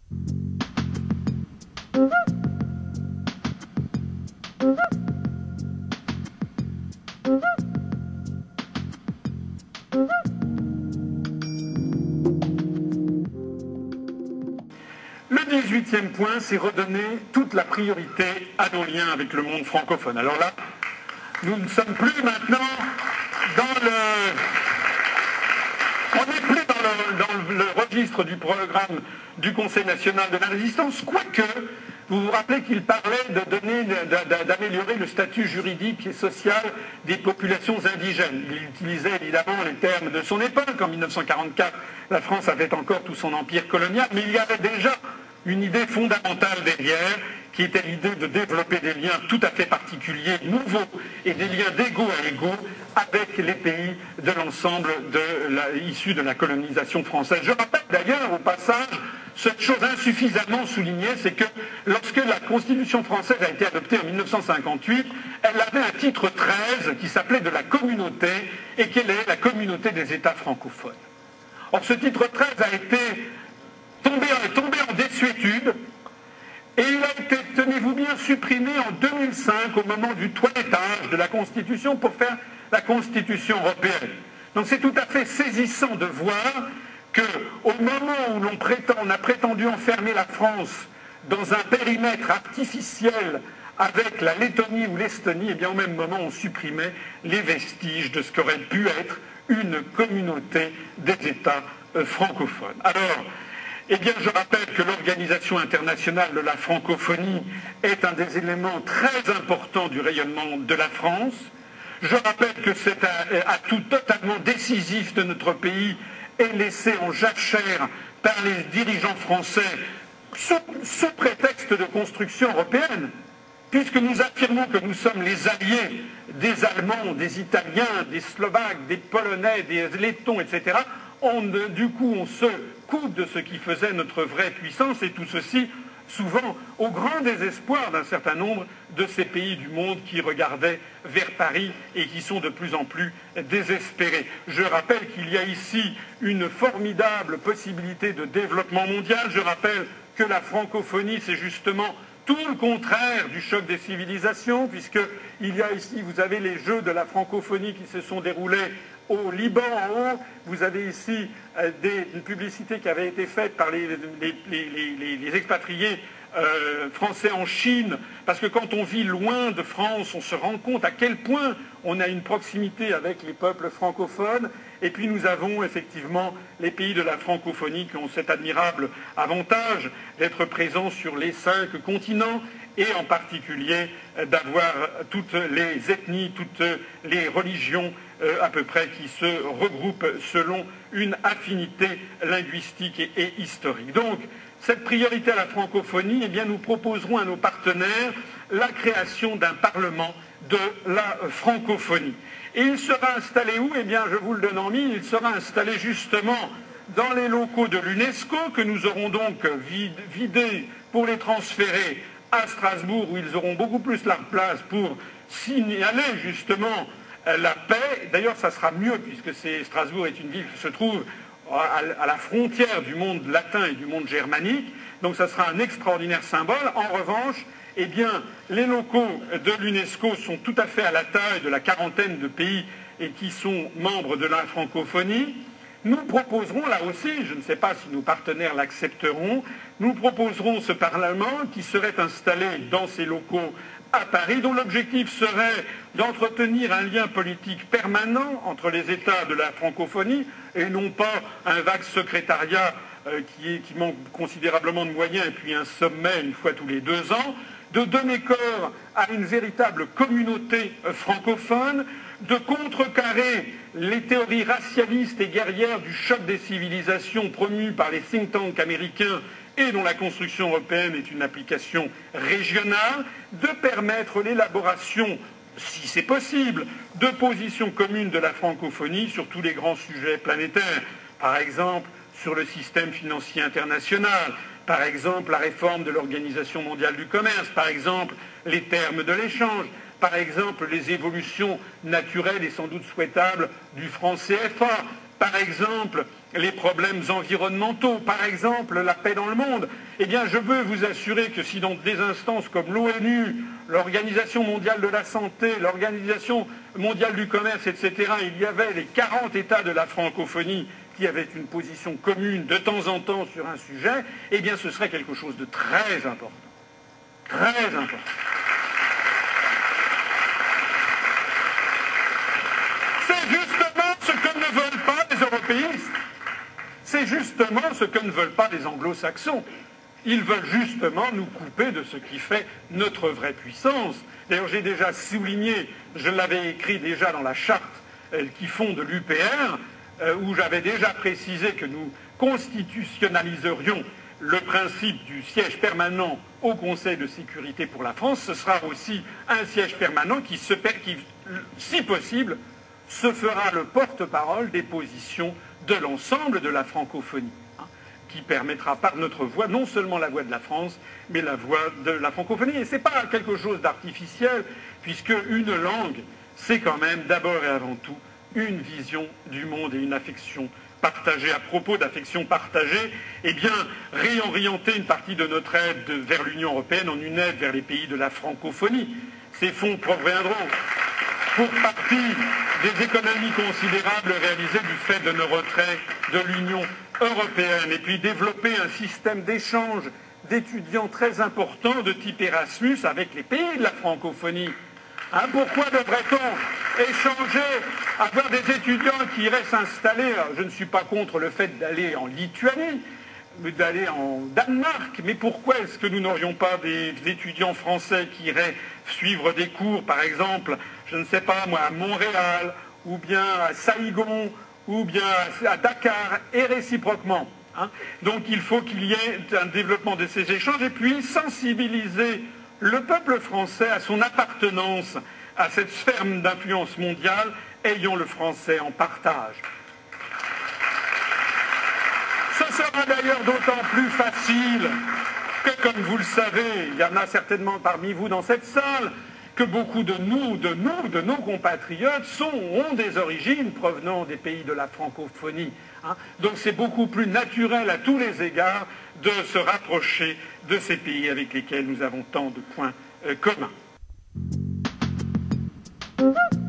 Le 18e point, c'est redonner toute la priorité à nos liens avec le monde francophone. Alors là, nous ne sommes plus maintenant dans le... On n'est plus dans le registre du programme du Conseil national de la résistance, quoique, vous vous rappelez qu'il parlait d'améliorer le statut juridique et social des populations indigènes. Il utilisait évidemment les termes de son époque. En 1944, la France avait encore tout son empire colonial, mais il y avait déjà une idée fondamentale derrière, qui était l'idée de développer des liens tout à fait particuliers, nouveaux, et des liens d'égaux à égaux avec les pays de l'ensemble issus de la colonisation française. Je rappelle d'ailleurs au passage, cette chose insuffisamment soulignée, c'est que lorsque la Constitution française a été adoptée en 1958, elle avait un titre 13 qui s'appelait de la communauté, et qu'elle est la communauté des États francophones. Or ce titre 13 a été tombé en désuétude, et il a été, tenez-vous bien, supprimé en 2005 au moment du toilettage de la Constitution pour faire la Constitution européenne. Donc c'est tout à fait saisissant de voir qu'au moment où on a prétendu enfermer la France dans un périmètre artificiel avec la Lettonie ou l'Estonie, et bien au même moment on supprimait les vestiges de ce qu'aurait pu être une communauté des États francophones. Alors, eh bien, je rappelle que l'Organisation internationale de la francophonie est un des éléments très importants du rayonnement de la France. Je rappelle que c'est un atout totalement décisif de notre pays et laissé en jachère par les dirigeants français sous prétexte de construction européenne, puisque nous affirmons que nous sommes les alliés des Allemands, des Italiens, des Slovaques, des Polonais, des Lettons, etc. Du coup, on se coupe de ce qui faisait notre vraie puissance, et tout ceci souvent au grand désespoir d'un certain nombre de ces pays du monde qui regardaient vers Paris et qui sont de plus en plus désespérés. Je rappelle qu'il y a ici une formidable possibilité de développement mondial. Je rappelle que la francophonie, c'est justement tout le contraire du choc des civilisations, puisqu'il y a ici, vous avez les Jeux de la francophonie qui se sont déroulés au Liban en haut. Vous avez ici une publicité qui avait été faite par les expatriés français en Chine, parce que quand on vit loin de France, on se rend compte à quel point on a une proximité avec les peuples francophones. Et puis nous avons effectivement les pays de la francophonie qui ont cet admirable avantage d'être présents sur les 5 continents, et en particulier d'avoir toutes les ethnies, toutes les religions à peu près qui se regroupent selon une affinité linguistique et historique. Donc, cette priorité à la francophonie, eh bien, nous proposerons à nos partenaires la création d'un parlement de la francophonie. Et il sera installé où? Eh bien, je vous le donne en mille, il sera installé justement dans les locaux de l'UNESCO, que nous aurons donc vidés pour les transférer à Strasbourg, où ils auront beaucoup plus la place pour signaler justement la paix. D'ailleurs, ça sera mieux, puisque Strasbourg est une ville qui se trouve à la frontière du monde latin et du monde germanique. Donc ça sera un extraordinaire symbole. En revanche, eh bien, les locaux de l'UNESCO sont tout à fait à la taille de la quarantaine de pays et qui sont membres de la francophonie. Nous proposerons, là aussi, je ne sais pas si nos partenaires l'accepteront, nous proposerons ce Parlement qui serait installé dans ces locaux à Paris, dont l'objectif serait d'entretenir un lien politique permanent entre les États de la francophonie, et non pas un vague secrétariat qui manque considérablement de moyens, et puis un sommet une fois tous les 2 ans, de donner corps à une véritable communauté francophone, de contrecarrer les théories racialistes et guerrières du choc des civilisations promues par les think tanks américains et dont la construction européenne est une application régionale, de permettre l'élaboration, si c'est possible, de positions communes de la francophonie sur tous les grands sujets planétaires. Par exemple, sur le système financier international, par exemple la réforme de l'Organisation mondiale du commerce, par exemple les termes de l'échange, par exemple les évolutions naturelles et sans doute souhaitables du franc CFA, par exemple les problèmes environnementaux, par exemple la paix dans le monde, eh bien je veux vous assurer que si dans des instances comme l'ONU, l'Organisation mondiale de la santé, l'Organisation mondiale du commerce, etc., il y avait les 40 États de la francophonie qui avaient une position commune de temps en temps sur un sujet, eh bien ce serait quelque chose de très important. Très important. C'est justement ce que ne veulent pas les européistes. C'est justement ce que ne veulent pas les anglo-saxons. Ils veulent justement nous couper de ce qui fait notre vraie puissance. D'ailleurs, j'ai déjà souligné, je l'avais écrit déjà dans la charte qui fonde l'UPR, où j'avais déjà précisé que nous constitutionnaliserions le principe du siège permanent au Conseil de sécurité pour la France. Ce sera aussi un siège permanent qui, si possible, se fera le porte-parole des positions de l'ensemble de la francophonie, qui permettra par notre voix, non seulement la voix de la France, mais la voix de la francophonie. Et ce n'est pas quelque chose d'artificiel, puisque une langue, c'est quand même d'abord et avant tout une vision du monde et une affection partagée. À propos d'affection partagée, eh bien, réorienter une partie de notre aide vers l'Union européenne en une aide vers les pays de la francophonie. Ces fonds proviendront pour partie des économies considérables réalisées du fait de nos retraits de l'Union européenne, et puis développer un système d'échange d'étudiants très important de type Erasmus avec les pays de la francophonie. Pourquoi devrait-on échanger, avoir des étudiants qui iraient s'installer? Je ne suis pas contre le fait d'aller en Lituanie, d'aller en Danemark, mais pourquoi est-ce que nous n'aurions pas des étudiants français qui iraient suivre des cours, par exemple, je ne sais pas moi, à Montréal, ou bien à Saïgon, ou bien à Dakar, et réciproquement. Donc il faut qu'il y ait un développement de ces échanges, et puis sensibiliser le peuple français à son appartenance à cette sphère d'influence mondiale, ayant le français en partage. Ce sera d'ailleurs d'autant plus facile que, comme vous le savez, il y en a certainement parmi vous dans cette salle, que beaucoup de nos compatriotes ont des origines provenant des pays de la francophonie. Donc c'est beaucoup plus naturel à tous les égards de se rapprocher de ces pays avec lesquels nous avons tant de points communs. Mm-hmm.